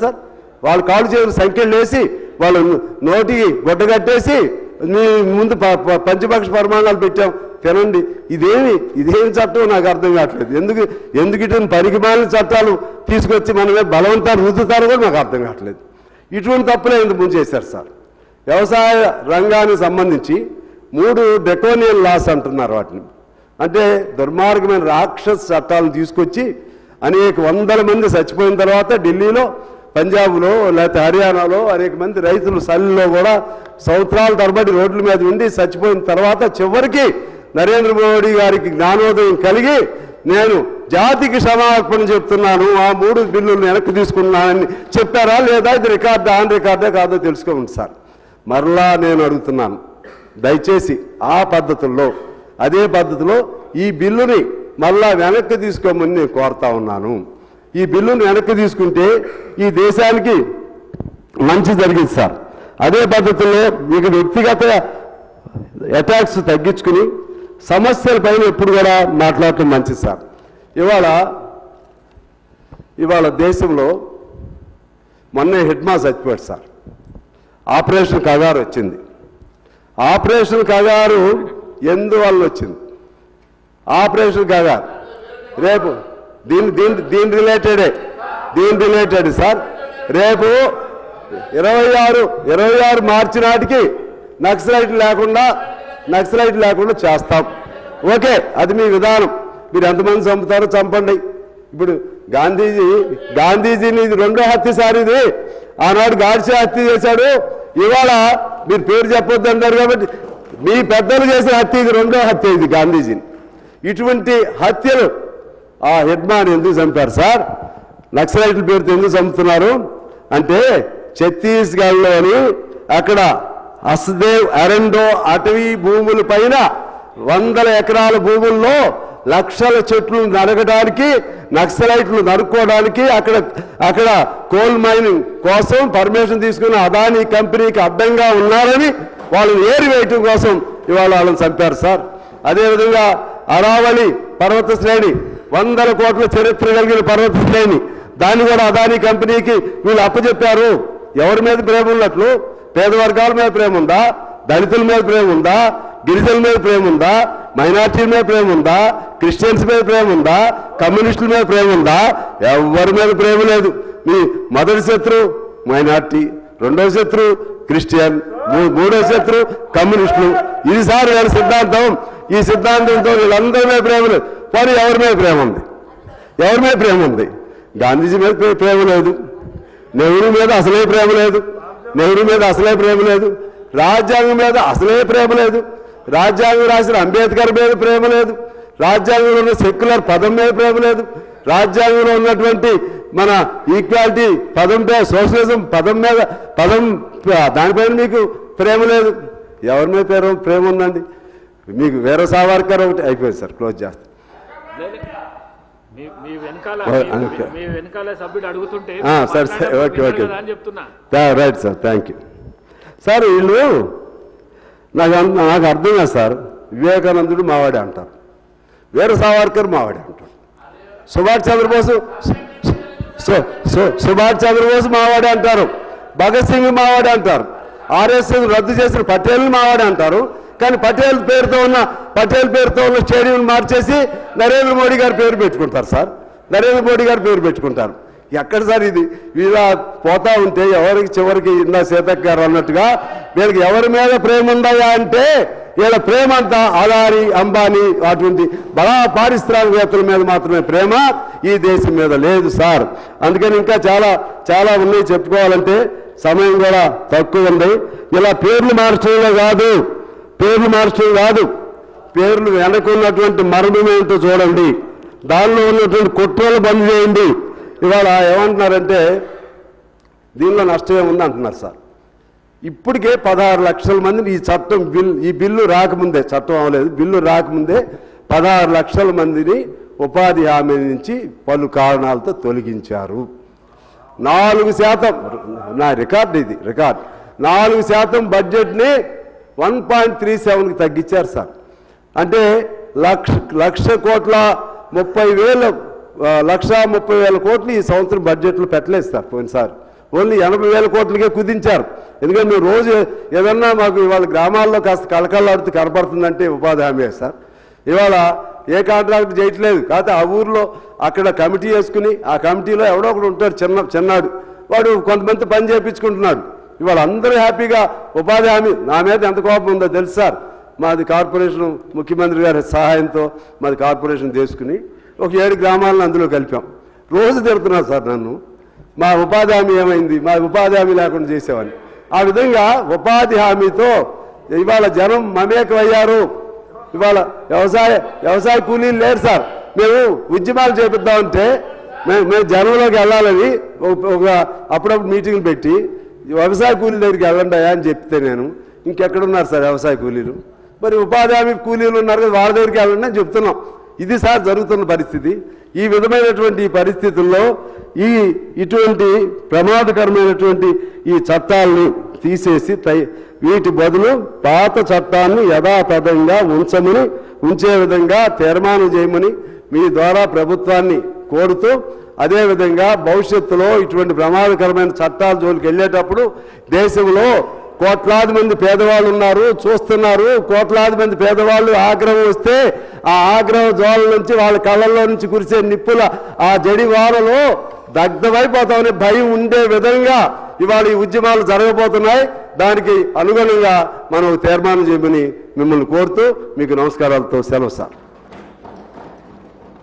Sir వాళ్ళు కాళ్ళు చేతులు సంఖ్యలు వేసి వాళ్ళు నోటికి గొడ్డ కట్టేసి మీ ముందు పంచపక్ష పరిమాణాలు పెట్టాం తినండి. ఇదేమి చట్టం నాకు అర్థం కావట్లేదు. ఎందుకు ఇటు పనికిమాలిన చట్టాలు తీసుకొచ్చి మనమే బలవంతాన్ని రుద్దుతారో కూడా నాకు అర్థం కావట్లేదు. ఇటువంటి తప్పులే ఎందుకు ముందు చేశారు సార్. వ్యవసాయ రంగానికి సంబంధించి 3 డ్రకోనియన్ లాస్ అంటున్నారు వాటిని. అంటే దుర్మార్గమైన రాక్షస చట్టాలను తీసుకొచ్చి అనేక వందల మంది చచ్చిపోయిన తర్వాత ఢిల్లీలో, పంజాబ్లో, లేకపోతే హర్యానాలో అనేక మంది రైతులు చలిలో కూడా సంవత్సరాల తరబడి రోడ్ల మీద ఉండి చచ్చిపోయిన తర్వాత చివరికి నరేంద్ర మోడీ గారికి జ్ఞానోదయం కలిగి నేను జాతికి క్షమాపణ చెప్తున్నాను, ఆ 3 బిల్లులను వెనక్కి తీసుకున్నానని చెప్పారా లేదా? ఇది రికార్డు ఆన్ రికార్డే కాదో తెలుసుకోండి సార్. మరలా నేను అడుగుతున్నాను, దయచేసి ఆ పద్ధతుల్లో అదే పద్ధతిలో ఈ బిల్లుని మళ్ళా వెనక్కి తీసుకోమని నేను కోరుతా ఉన్నాను. ఈ బిల్లును వెనక్కి తీసుకుంటే ఈ దేశానికి మంచి జరిగింది సార్. అదే పద్ధతిలో ఇక వ్యక్తిగత అటాక్స్ తగ్గించుకుని సమస్యల పైన ఎప్పుడు కూడా మాట్లాడటం మంచిది సార్. ఇవాళ దేశంలో మొన్నే హెడ్ మాస్ చచ్చిపోయాడు సార్. ఆపరేషన్ కగారు వచ్చింది. ఆపరేషన్ కగారు ఎందువల్ల వచ్చింది? ఆపరేషన్ కగారు రేపు దీని రిలేటెడ్ సార్. రేపు 26 మార్చి నాటికి నక్సలైట్ లేకుండా చేస్తాం. ఓకే, అది మీ విధానం. మీరు ఎంతమంది చంపుతారో చంపండి. ఇప్పుడు గాంధీజీని ఇది 2వ హత్య సార్. ఇది ఆనాడు గాడ్సే హత్య చేశాడు. ఇవాళ మీరు పేరు చెప్పొద్దు అంటారు కాబట్టి మీ పెద్దలు చేసిన హత్య ఇది 2వ హత్య. ఇది గాంధీజీని. ఇటువంటి హత్యలు ఆ హెడ్మాన్ ఎందుకు చంపారు సార్? నక్సలైట్ల పేరుతో ఎందుకు చంపుతున్నారు అంటే ఛత్తీస్గఢ్లోని అక్కడ హస్దేవ్ అరెండో అటవీ భూముల పైన 100 ఎకరాల భూముల్లో లక్షల చెట్లు నరకడానికి, నక్సలైట్లు నరుక్కోవడానికి అక్కడ కోల్ మైనింగ్ కోసం పర్మిషన్ తీసుకున్న అదానీ కంపెనీకి అడ్డంగా ఉన్నారని వాళ్ళని ఏరివేయటం కోసం ఇవాళ వాళ్ళని చంపారు సార్. అదేవిధంగా అరావళి పర్వత శ్రేణి 100 కోట్ల చరిత్ర కలిగిన పర్వత శ్రేణి, దాన్ని కూడా అదానీ కంపెనీకి వీళ్ళు అప్పచెప్పారు. ఎవరి మీద ప్రేమ ఉన్నట్లు? పేద వర్గాల మీద ప్రేమ ఉందా? దళితుల మీద ప్రేమ ఉందా? గిరిజనుల మీద ప్రేమ ఉందా? మైనార్టీల మీద ప్రేమ ఉందా? క్రిస్టియన్స్ మీద ప్రేమ ఉందా? కమ్యూనిస్టుల మీద ప్రేమ ఉందా? ఎవరి మీద ప్రేమ లేదు. మీ మొదటి శత్రువు మైనార్టీ, 2వ శత్రువు క్రిస్టియన్, 3వ శత్రువు కమ్యూనిస్టులు. ఇది సార్ వీళ్ళ సిద్ధాంతం. ఈ సిద్ధాంతంతో వీళ్ళందరి మీద ప్రేమ లేదు. కానీ ఎవరి మీద ప్రేమ ఉంది? గాంధీజీ మీద ప్రేమ లేదు. నెహ్రూ మీద అసలే ప్రేమ లేదు. రాజ్యాంగం మీద అసలే ప్రేమ లేదు. రాజ్యాంగం రాసిన అంబేద్కర్ మీద ప్రేమ లేదు. రాజ్యాంగంలో ఉన్న సెక్యులర్ పదం మీద ప్రేమ లేదు. రాజ్యాంగంలో ఉన్నటువంటి మన ఈక్వాలిటీ పదం, సోషలిజం పదం దానిపైన మీకు ప్రేమ లేదు. ఎవరి మీద ప్రేమ ఉందండి? మీకు వీర సావర్కర్ ఒకటి అయిపోయింది సార్. క్లోజ్ చేస్తాం. Right sir, thank you sir. వీళ్ళు నాకు అర్థం కాదు సార్. వివేకానందుడు మావాడే అంటారు, వీర సావర్కర్ మావాడే అంటారు, సుభాష్ చంద్రబోస్ మావాడే అంటారు, భగత్ సింగ్ మావాడే అంటారు, ఆర్ఎస్ఎస్ రద్దు చేసిన పటేల్ మావాడే అంటారు. కానీ పటేల్ పేరుతో ఉన్న స్టేడియం మార్చేసి నరేంద్ర మోడీ గారి పేరు పెట్టుకుంటారు సార్. ఎక్కడ సార్ ఇది? ఇలా పోతా ఉంటే చివరికి ఇందా సీతక్క గారు అన్నట్టుగా వీళ్ళకి ఎవరి మీద ప్రేమ ఉందా అంటే వీళ్ళ ప్రేమ అంతా అదానీ, అంబానీ అటువంటి బడా పారిశ్రామికవేత్తల మీద మాత్రమే ప్రేమ, ఈ దేశం మీద లేదు సార్. అందుకని ఇంకా చాలా ఉన్నాయి చెప్పుకోవాలంటే, సమయం కూడా తక్కువ ఉంది. ఇలా పేర్లు మార్చడం కాదు, పేర్లు వెనకున్నటువంటి మర్మం ఏంటో చూడండి, దానిలో ఉన్నటువంటి కుట్రలు బంద్ చేయండి. ఇవాళ ఏమంటున్నారంటే దీనిలో నష్టం ఏముంది అంటున్నారు సార్. ఇప్పటికే 16 లక్షల మందిని ఈ బిల్లు రాకముందే, చట్టం అవ్వలేదు, బిల్లు రాకముందే 16 లక్షల మందిని ఉపాధి హామీ నుంచి పలు కారణాలతో తొలగించారు. 4% నా రికార్డు, 4% బడ్జెట్ని 1.37కి తగ్గించారు సార్. అంటే 1,30,000 1,30,000 కోట్లు ఈ సంవత్సరం బడ్జెట్లో పెట్టలేదు సార్. పోయినసారి ఓన్లీ 80,000 కోట్లకే కుదించారు. ఎందుకంటే మేము రోజు ఏదన్నా మాకు ఇవాళ గ్రామాల్లో కాస్త కలకల్లాడుతూ కనపడుతుందంటే ఉపాధి హామీ సార్. ఇవాళ ఏ కాంట్రాక్ట్ చేయట్లేదు. కాకపోతే ఆ ఊర్లో అక్కడ కమిటీ వేసుకుని ఆ కమిటీలో ఎవడో ఒకడు ఉంటాడు చిన్నాడు, వాడు కొంతమంది పని చేయించుకుంటున్నాడు. ఇవాళ అందరూ హ్యాపీగా ఉపాధి హామీ. నా మీద ఎంత కోపం ఉందో తెలుసు సార్. మాది కార్పొరేషన్ ముఖ్యమంత్రి గారి సహాయంతో మాది కార్పొరేషన్ తీసుకుని ఒక 7 గ్రామాలను అందులో కలిపాం. రోజు తిడుతున్నారు సార్ నన్ను, మా ఉపాధి హామీ ఏమైంది, మా ఉపాధి హామీ లేకుండా చేసేవాడిని. ఆ విధంగా ఉపాధి హామీతో ఇవాళ జనం మమేకమయ్యారు. ఇవాళ వ్యవసాయ కూలీలు లేరు సార్. మేము ఉద్యమాలు చేపిద్దామంటే మేము జనంలోకి వెళ్ళాలని ఒక అప్పుడప్పుడు మీటింగ్లు పెట్టి వ్యవసాయ కూలీల దగ్గరికి వెళ్ళండి అని చెప్తే నేను ఇంకెక్కడున్నారు సార్ వ్యవసాయ కూలీలు, మరి ఉపాధి హామీ కూలీలు ఉన్నారు కదా వాళ్ళ దగ్గరికి వెళ్ళండి అని చెప్తున్నాం. ఇది సార్ జరుగుతున్న పరిస్థితి. ఈ విధమైనటువంటి పరిస్థితుల్లో ఇటువంటి ప్రమాదకరమైనటువంటి ఈ చట్టాలని తీసేసి వీటి బదులు పాత చట్టాన్ని యథాతథంగా ఉంచే విధంగా తీర్మానం చేయమని మీ ద్వారా ప్రభుత్వాన్ని కోరుతూ, అదేవిధంగా భవిష్యత్తులో ఇటువంటి ప్రమాదకరమైన చట్టాల జోలికి వెళ్ళేటప్పుడు దేశంలో కోట్లాది మంది పేదవాళ్ళు ఉన్నారు, చూస్తున్నారు. కోట్లాది మంది పేదవాళ్ళు ఆగ్రహం వస్తే ఆ ఆగ్రహ జ్వాల నుంచి వాళ్ళ కళ్ళల్లో నుంచి కురిసే నిప్పుల ఆ జడివారలో దగ్ధమైపోతామనే భయం ఉండే విధంగా ఇవాళ ఈ ఉద్యమాలు జరగబోతున్నాయి. దానికి అనుగుణంగా మనం తీర్మానం చేయమని మిమ్మల్ని కోరుతూ మీకు నమస్కారాలతో సెలవు సార్.